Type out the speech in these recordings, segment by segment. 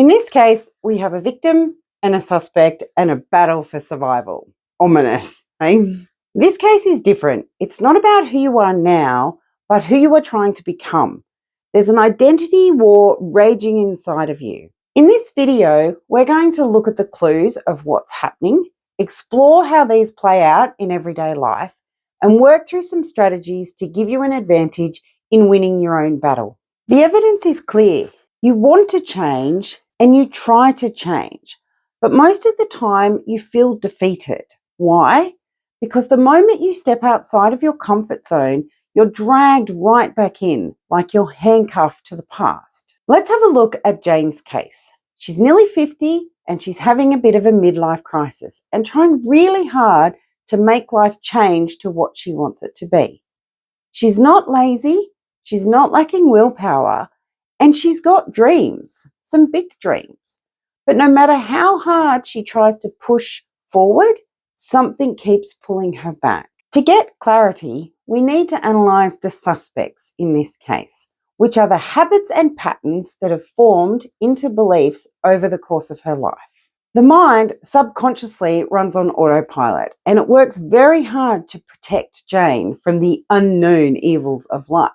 In this case, we have a victim and a suspect and a battle for survival. Ominous, eh? This case is different. It's not about who you are now, but who you are trying to become. There's an identity war raging inside of you. In this video, we're going to look at the clues of what's happening, explore how these play out in everyday life, and work through some strategies to give you an advantage in winning your own battle. The evidence is clear. You want to change and you try to change, but most of the time you feel defeated. Why? Because the moment you step outside of your comfort zone, you're dragged right back in, like you're handcuffed to the past. Let's have a look at Jane's case. She's nearly 50 and she's having a bit of a midlife crisis and trying really hard to make life change to what she wants it to be. She's not lazy, she's not lacking willpower, and she's got dreams, some big dreams. But no matter how hard she tries to push forward, something keeps pulling her back. To get clarity, we need to analyse the suspects in this case, which are the habits and patterns that have formed into beliefs over the course of her life. The mind subconsciously runs on autopilot, and it works very hard to protect Jane from the unknown evils of life.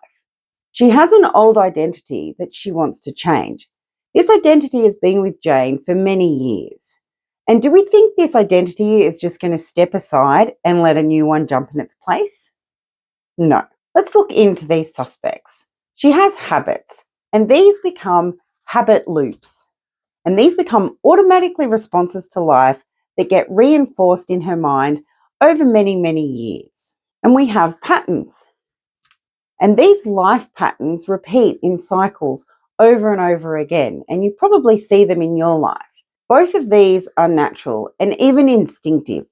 She has an old identity that she wants to change. This identity has been with Jane for many years. And do we think this identity is just going to step aside and let a new one jump in its place? No. Let's look into these suspects. She has habits, and these become habit loops. And these become automatically responses to life that get reinforced in her mind over many, many years. And we have patterns. And these life patterns repeat in cycles over and over again, and you probably see them in your life. Both of these are natural and even instinctive,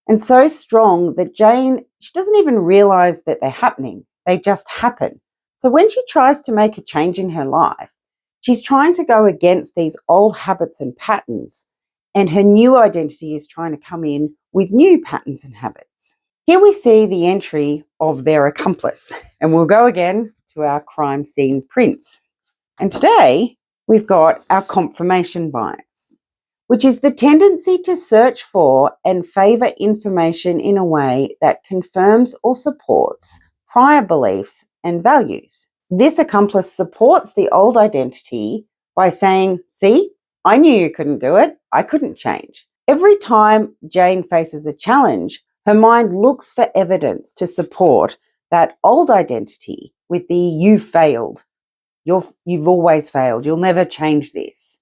and so strong that Jane, she doesn't even realize that they're happening. They just happen. So when she tries to make a change in her life, she's trying to go against these old habits and patterns, and her new identity is trying to come in with new patterns and habits. Here we see the entry of their accomplice, and we'll go again to our crime scene prints. And today we've got our confirmation bias, which is the tendency to search for and favour information in a way that confirms or supports prior beliefs and values. This accomplice supports the old identity by saying, "See, I knew you couldn't do it. I couldn't change." Every time Jane faces a challenge, her mind looks for evidence to support that old identity with the "you failed." You've always failed. You'll never change this.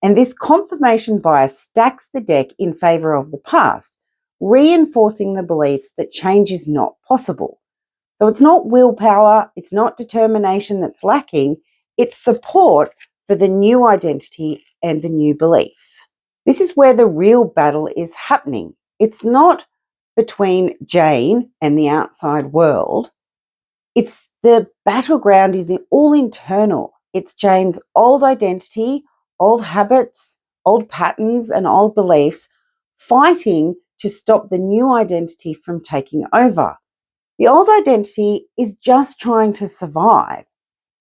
And this confirmation bias stacks the deck in favour of the past, reinforcing the beliefs that change is not possible. So it's not willpower, it's not determination that's lacking, it's support for the new identity and the new beliefs. This is where the real battle is happening. It's not between Jane and the outside world. It's the battleground is all internal. It's Jane's old identity, old habits, old patterns, and old beliefs fighting to stop the new identity from taking over. The old identity is just trying to survive,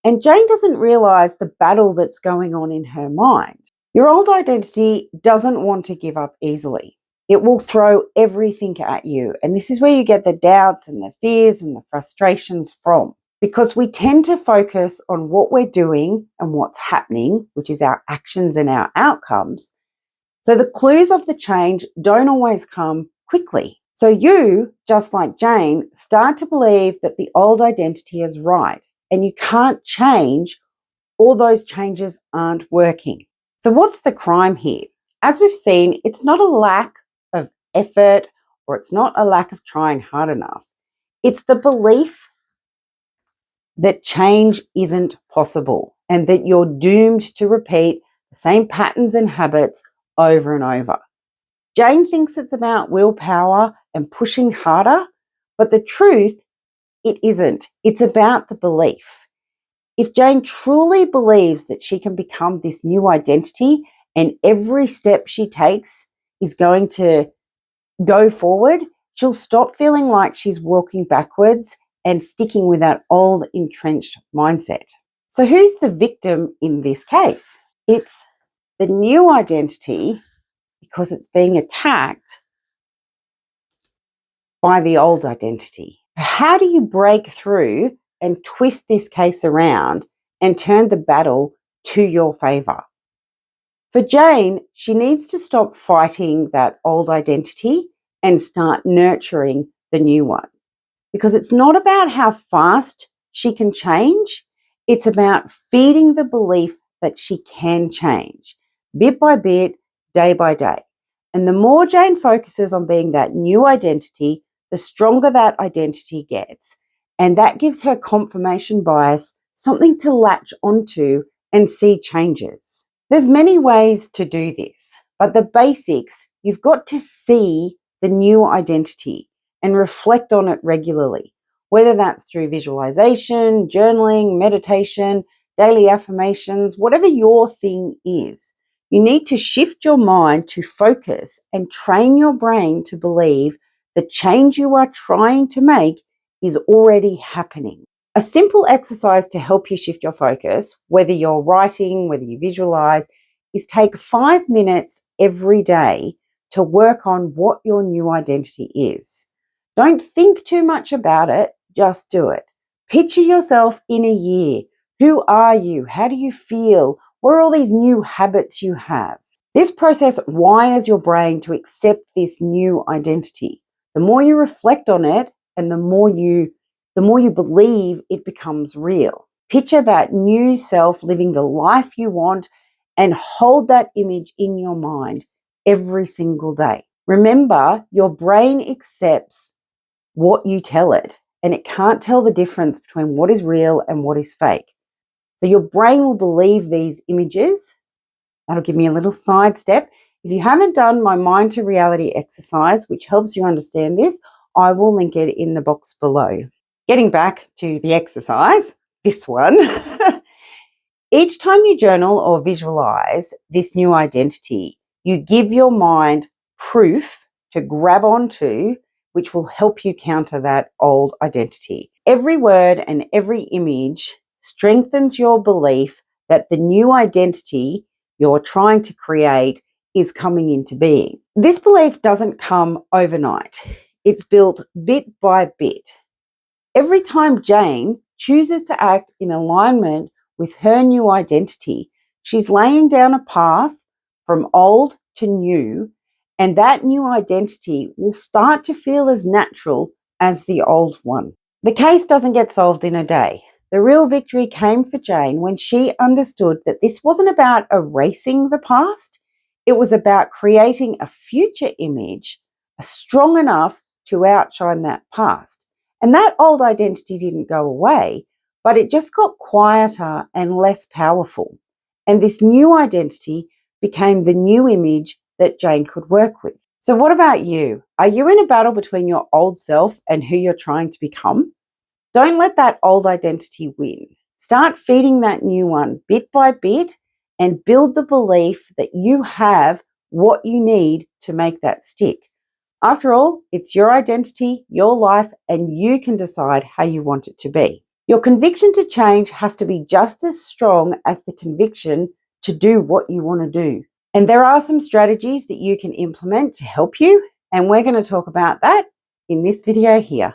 and Jane doesn't realise the battle that's going on in her mind. Your old identity doesn't want to give up easily. It will throw everything at you, and this is where you get the doubts and the fears and the frustrations from, because we tend to focus on what we're doing and what's happening, which is our actions and our outcomes. So the clues of the change don't always come quickly. So you, just like Jane, start to believe that the old identity is right and you can't change, or those changes aren't working. So what's the crime here? As we've seen, it's not a lack of effort, or it's not a lack of trying hard enough. It's the belief that change isn't possible and that you're doomed to repeat the same patterns and habits over and over. Jane thinks it's about willpower and pushing harder, but the truth, it isn't. It's about the belief. If Jane truly believes that she can become this new identity and every step she takes is going to go forward, she'll stop feeling like she's walking backwards and sticking with that old entrenched mindset. So who's the victim in this case? It's the new identity because it's being attacked by the old identity. How do you break through and twist this case around and turn the battle to your favour? For Jane, she needs to stop fighting that old identity and start nurturing the new one. Because it's not about how fast she can change, it's about feeding the belief that she can change, bit by bit, day by day. And the more Jane focuses on being that new identity, the stronger that identity gets. And that gives her confirmation bias something to latch onto and see changes. There's many ways to do this, but the basics, you've got to see the new identity and reflect on it regularly, whether that's through visualization, journaling, meditation, daily affirmations, whatever your thing is. You need to shift your mind to focus and train your brain to believe the change you are trying to make is already happening. A simple exercise to help you shift your focus, whether you're writing, whether you visualize, is take 5 minutes every day to work on what your new identity is. Don't think too much about it, just do it. Picture yourself in a year. Who are you? How do you feel? What are all these new habits you have? This process wires your brain to accept this new identity. The more you reflect on it and the more you believe it becomes real. Picture that new self living the life you want and hold that image in your mind every single day. Remember, your brain accepts what you tell it, and it can't tell the difference between what is real and what is fake. So your brain will believe these images. That'll give me a little sidestep. If you haven't done my mind to reality exercise, which helps you understand this, I will link it in the box below. Getting back to the exercise, this one. Each time you journal or visualize this new identity, you give your mind proof to grab onto, which will help you counter that old identity. Every word and every image strengthens your belief that the new identity you're trying to create is coming into being. This belief doesn't come overnight. It's built bit by bit. Every time Jane chooses to act in alignment with her new identity, she's laying down a path from old to new, and that new identity will start to feel as natural as the old one. The case doesn't get solved in a day. The real victory came for Jane when she understood that this wasn't about erasing the past. It was about creating a future image strong enough to outshine that past. And that old identity didn't go away, but it just got quieter and less powerful. And this new identity became the new image that Jane could work with. So what about you? Are you in a battle between your old self and who you're trying to become? Don't let that old identity win. Start feeding that new one bit by bit and build the belief that you have what you need to make that stick. After all, it's your identity, your life, and you can decide how you want it to be. Your conviction to change has to be just as strong as the conviction to do what you want to do. And there are some strategies that you can implement to help you, and we're going to talk about that in this video here.